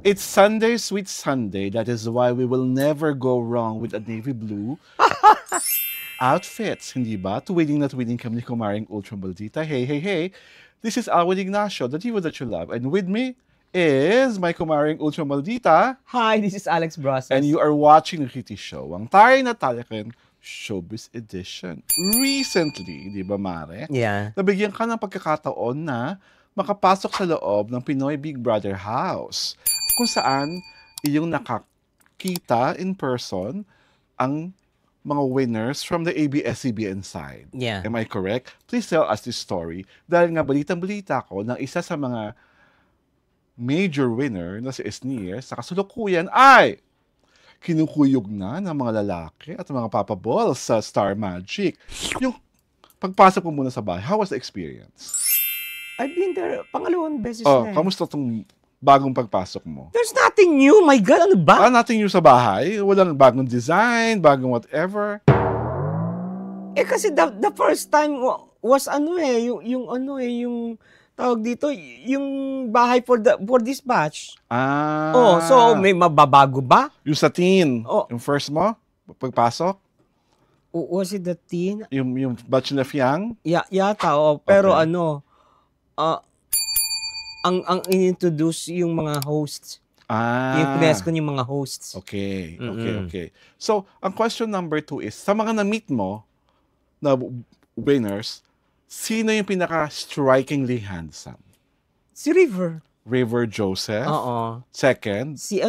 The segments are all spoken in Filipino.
It's Sunday, sweet Sunday. That is why we will never go wrong with a navy blue outfits, hindi ba? Tuwiding na tuwiding kami ni Kumaring Ultra Maldita. Hey, hey, hey. This is Awad Ignacio, the diva that you love. And with me is my Kumaring Ultra Maldita. Hi, this is Alex Brasas. And you are watching the Kitty Show, ang tayo na talakan Showbiz Edition. Recently, di ba, Mare? Yeah. Nabigyan ka ng pagkakataon na makapasok sa loob ng Pinoy Big Brother House, kung saan iyong nakakita in person ang mga winners from the ABS-CBN side. Yeah. Am I correct? Please tell us this story. Dahil nga balitang-balita ko na isa sa mga major winner na si Esnier sa kasulukuyan ay kinukuyog na ng mga lalaki at mga papaballs sa Star Magic. Yung pagpasok mo muna sa bahay, how was the experience? I've been there pangalawang beses na. Kamusta tong bagong pagpasok mo? There's nothing new, my God, ano ba? Nothing new sa bahay? Walang bagong design, bagong whatever? Kasi the first time was yung tawag dito, yung bahay for this batch. So may mababago ba? Yung sa teen, yung first mo, pagpasok? Was it the teen? Yung batch na Fiang? Yata, pero okay. Ang in-introduce yung mga hosts. Yung pinesko yung mga hosts. Okay. So, ang question number 2 is, sa mga na-meet mo na winners, sino yung pinaka-strikingly handsome? Si River. River Joseph. Oo. Second? Si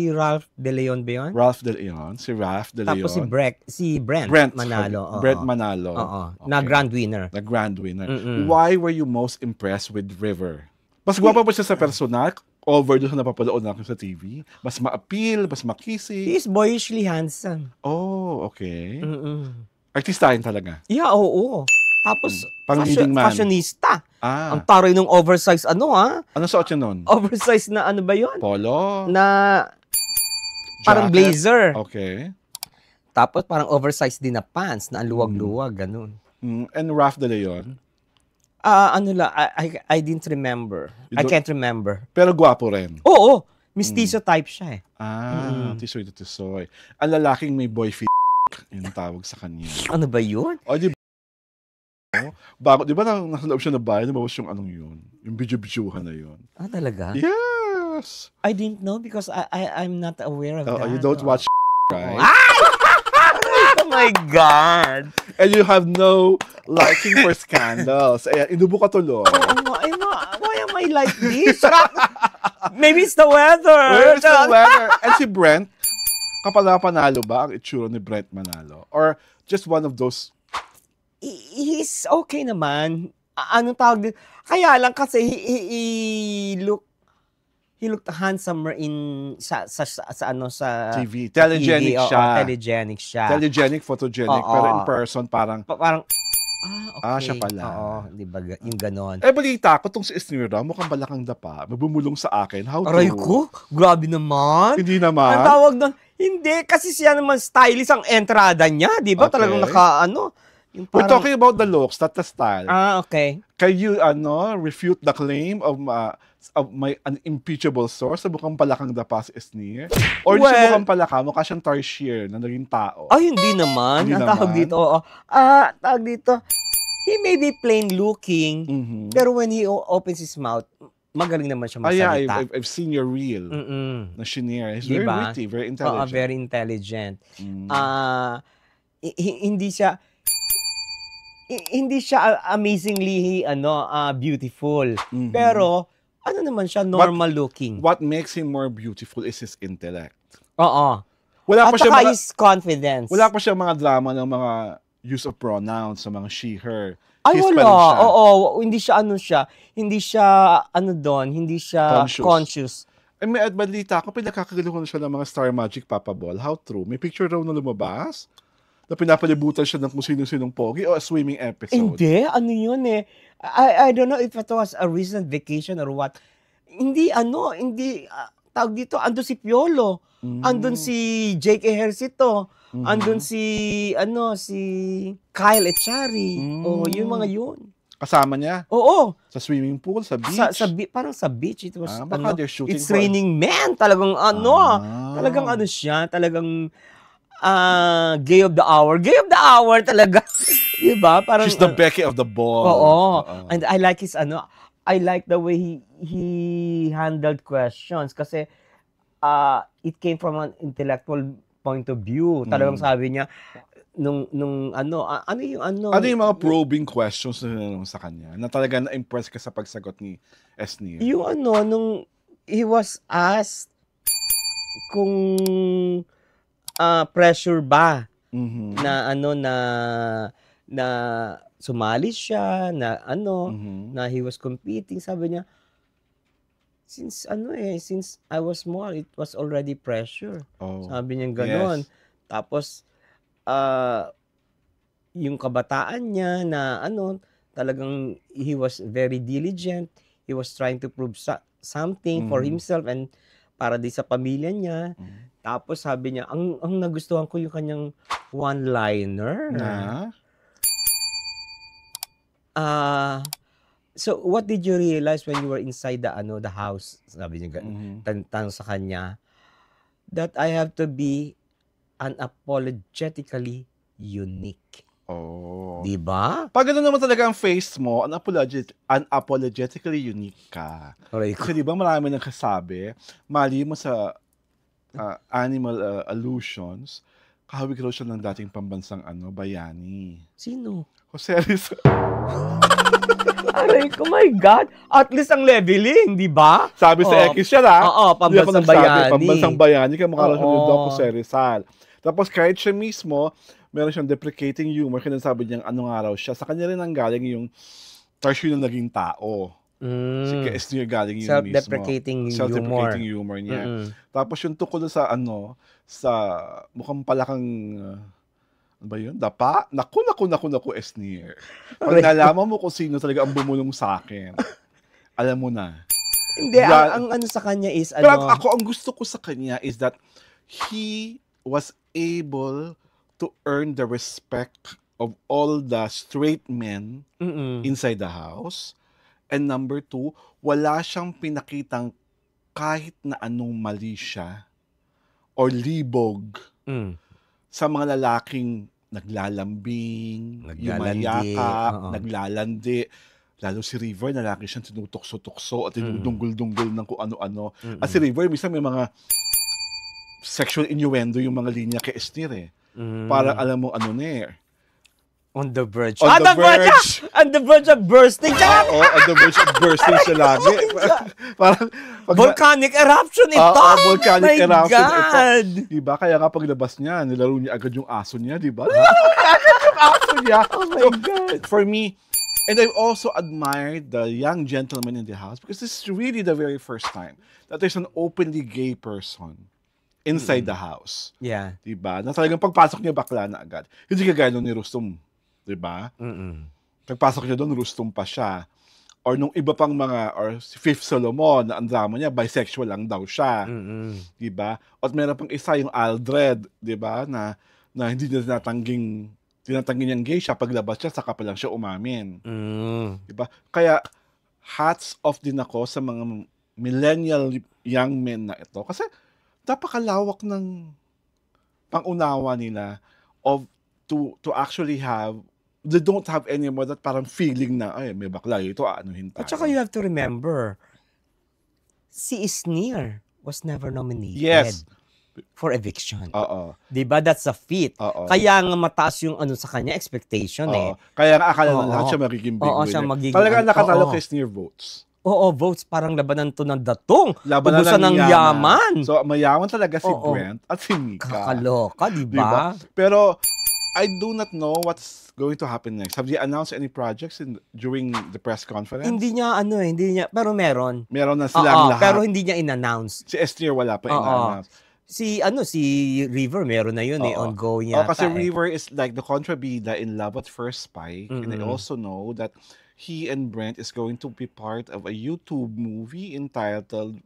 Ralph De Leon ba yun? Ralph De Leon. Si Ralph De Leon. Tapos si Brent Manalo. Brent Manalo. Oo. Okay. Na grand winner. Why were you most impressed with River? Mas gwapa pa siya sa personal, over doon sa napapalood natin sa TV. Mas ma-appeal, mas makisi. He is boyishly handsome. Oh, okay. Artistahin talaga. Yeah, oo. Tapos, fashionista. Ang taroy ng oversize, Ano suot niya nun? Oversize na ano ba yun? Polo? Na parang blazer. Okay. Tapos parang oversize din na pants na luwag-luwag, ganun. And Ralph De Leon? I didn't remember. I can't remember. Pero gwapo rin. Oo. Mistizo type siya eh. Tisoy to tisoy. Ang lalaking may boy yung tawag sa kanya. Ano ba yun? Di ba? Di ba nasa loob siya na bahay, nabawas yung anong yun? Yung bidyo-bidyuhan na yun. Talaga? Yes! I didn't know because I'm not aware of that. You don't watch right? Oh my God! And you have no liking for scandals. Inubo ka tuloy. Why am I like this? Maybe it's the weather. And si Brent, kapala-panalo ba ang itsura ni Brent Manalo? Or just one of those? He's okay naman. Anong tawag din? Kaya lang kasi he looked handsomer sa TV. Telegenic TV, siya. Telegenic siya. Telegenic, photogenic. Pero in person, parang okay. Siya pala. Oo, di ba? Yung ganon. Balita ko, itong si Esnira, mukhang balakang dapa. Mabumulong sa akin. How Aray ko? Grabe naman. Hindi naman. Ang tawag doon, hindi. Kasi siya naman stylist ang entrada niya. Di ba? Okay. Talagang yung parang... We're talking about the looks, not the style. Okay. Can you, refute the claim of my unimpeachable source na mukhang palakang dapa si Esnir? Or di siya mukhang palaka, mukha siyang tarsier na naging tao? Hindi naman. Ang tawag dito, tawag dito, he may be plain looking, pero when he opens his mouth, magaling naman siya magsalita. I've seen your reel na Shinir. He's very witty, very intelligent. Very intelligent. Hindi siya amazingly beautiful. Pero naman siya normal looking. What makes him more beautiful is his intellect. Oo. Wala pa siya his confidence. Wala pa siya mga drama ng mga use of pronouns sa mga she, her. Wala. Oo, hindi siya hindi siya conscious. May balita ako, pinakakaguluhan siya ng mga Star Magic Papa Ball. How true? May picture raw na lumabas na pinapalibutan siya ng kung sino-sinong pogi o a swimming episode. Hindi, yun eh. I don't know if it was a recent vacation or what. Hindi, tawag dito, andun si Piolo. Andun si Jake Ejercito. Andun si Kyle Echari. Yung mga yun. Kasama niya Oo. sa swimming pool, sa beach. Parang sa beach. It was, Baka they're shooting It's Raining Men. Talagang talagang siya, talagang gay of the hour. Gay of the hour talaga. Diba? Parang, She's the Becky of the ball. Oo. And I like his, I like the way he handled questions kasi it came from an intellectual point of view. Talagang sabi niya, ano yung mga probing questions na tinanong sa kanya na talaga na-impress ka sa pagsagot ni Esnir? Yung nung he was asked kung pressure ba na na sumali siya, na na he was competing. Sabi niya, since I was small, it was already pressure. Sabi niya gano'n. Yes. Tapos, yung kabataan niya na talagang he was very diligent. He was trying to prove something for himself and para di sa pamilya niya. Tapos sabi niya, ang nagustuhan ko yung kanyang one-liner. So what did you realize when you were inside the house? Sabi niya, tanong sa kanya, that I have to be unapologetically unique. Diba? Pag gano'n naman talaga ang face mo, unapologetically unique ka. Kasi diba marami nang kasabi, mali mo sa animal allusions, kahawig raw siya ng dating pambansang bayani. Sino? Jose Rizal. Aray ko, my God. At least ang leveling, di ba? Sabi sa X siya pambansang bayani. Pambansang bayani, kaya mukha raw siya ng Doc Jose Rizal. Tapos kahit siya mismo, meron siyang deprecating humor, kaya sabi niya, nga raw siya. Sa kanya rin ang galing yung Tarsyo na naging tao. Si Esnir galing yung self-deprecating mismo. Self-deprecating humor niya. Tapos yung tukol sa sa mukhang palakang, ano ba yun? Dapa? Naku, Esnir. Pag nalaman mo kung sino talaga ang bumulong sa akin, alam mo na. Hindi, ang sa kanya is, Pero ako, ang gusto ko sa kanya is that he was able to earn the respect of all the straight men inside the house. And number 2, wala siyang pinakitang kahit na anong mali siya or libog sa mga lalaking naglalambing, yumayakap, naglalandi. Lalo si River, na laki siyang tinutukso-tukso at tinudunggol-dunggol ng kung ano-ano. At si River, minsan may mga sexual innuendo yung mga linya kay Esnir Para alam mo on the verge. On the verge of bursting. On the verge of bursting siya lagi. Parang volcanic eruption ito. Volcanic eruption God. ito. Diba? Kaya nga paglabas niya, nilaro niya agad yung aso niya, diba? Agad yung aso niya. Oh my God. For me, and I've also admired the young gentleman in the house because this is really the very first time that there's an openly gay person inside the house. Yeah. Diba? Na talagang pagpasok niya bakla na agad. Hindi kagaya nung ni Rustom. Diba? Pagpasok niya doon, Rustom pa siya. Or nung iba pang mga, or si Fifth Solomon, na ang drama niya, bisexual lang daw siya. Diba? At meron pang isa, yung Aldred, diba? Na hindi niya tinatanggi niyang gay siya. Paglabas siya, saka pa lang siya umamin. Diba? Kaya, hats off din ako sa mga millennial young men na ito. Kasi, napakalawak ng pangunawa nila of to actually have, they don't have anymore that parang feeling na, ay, may bakla, ito aanuhin tayo. At saka you have to remember, si Esnir was never nominated. Yes. For eviction. Diba? That's a feat. Kaya nga mataas yung sa kanya, expectation Kaya nga akala na lahat siya magiging big winner. Talaga nakatalo kay Esnir votes. Votes, parang labanan to ng datong. Labanan ng yaman. So, mayaman talaga si Brent at si Mika. Kakaloka, diba? Pero, I do not know what's going to happen next. Have they announced any projects during the press conference? Hindi niya, pero meron. Meron na silang lahat. Pero hindi niya in-announce. Si Esnir wala pa in-announce. Si River, meron na yun ongoing yata. Kasi River is like the kontrabida in Love at First Spike. And I also know that he and Brent is going to be part of a YouTube movie entitled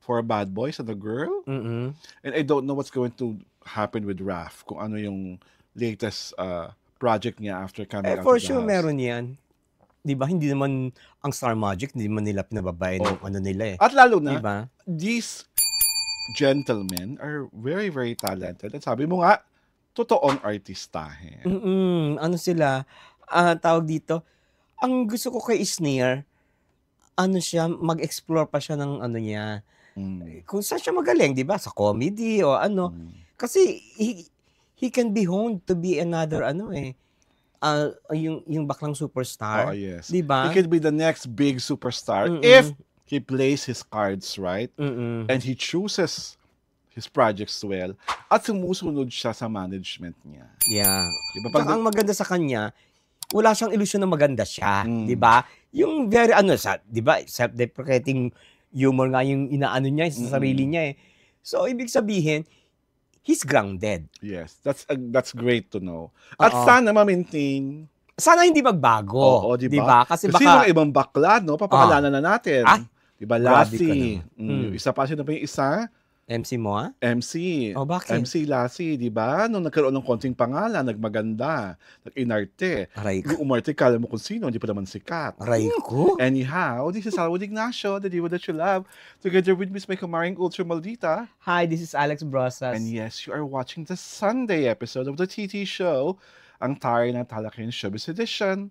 For Bad Boys and a Girl. And I don't know what's going to happen with Raph, kung ano yung latest project niya after coming out of the for sure house. meron yan. 'Di ba, hindi naman ang Star Magic, hindi naman nila pinababae ng Oo. ano nila, eh, At lalo 'di na, ba? these gentlemen are very, very talented. At sabi mo nga, totoong artistahin. Ano sila, tawag dito, ang gusto ko kay Isnir, ano siya, mag-explore pa siya ng ano niya, Mm. kung saan siya magaling, 'di ba, sa comedy o ano. Mm. Kasi he can be honed to be another ano, eh, yung baklang Oo, superstar, yes. 'di He ba? could be the next big superstar if Mm, he plays his cards right mm. and he chooses his projects well at sumusunod siya sa management niya. Yeah. Di ba? Tsaka ang maganda sa kanya, wala siyang ilusyon na maganda siya, 'di ba? Yung very ano sa 'di ba, self-deprecating humor nga yung inaano niya sa sarili niya, eh. So ibig sabihin, he's grounded. Yes, that's great to know. At Oo. sana ma-maintain. Sana hindi magbago, Oo, di 'di ba? ba? Kasi Kasi baka mga ibang bakla, no, papakalanan na natin. Ay, Di ba, grabe ka Lassie. naman. Yung isa pa, sino pa yung isa? MC mo, MC. Oh, bakit? MC Lassie, di ba? Nung nagkaroon ng konting pangalan, nagmaganda, nag-inarte. Aray ko. Yung umarte, kala mo kung sino, hindi pa naman sikat. Aray ko. Anyhow, this is Alwin Ignacio, the diva that you love, together with Miss May Kamaring Ultra Maldita. Hi, this is Alex Brosas. And yes, you are watching the Sunday episode of the TT Show, ang tayo na Talakayan Showbiz Edition.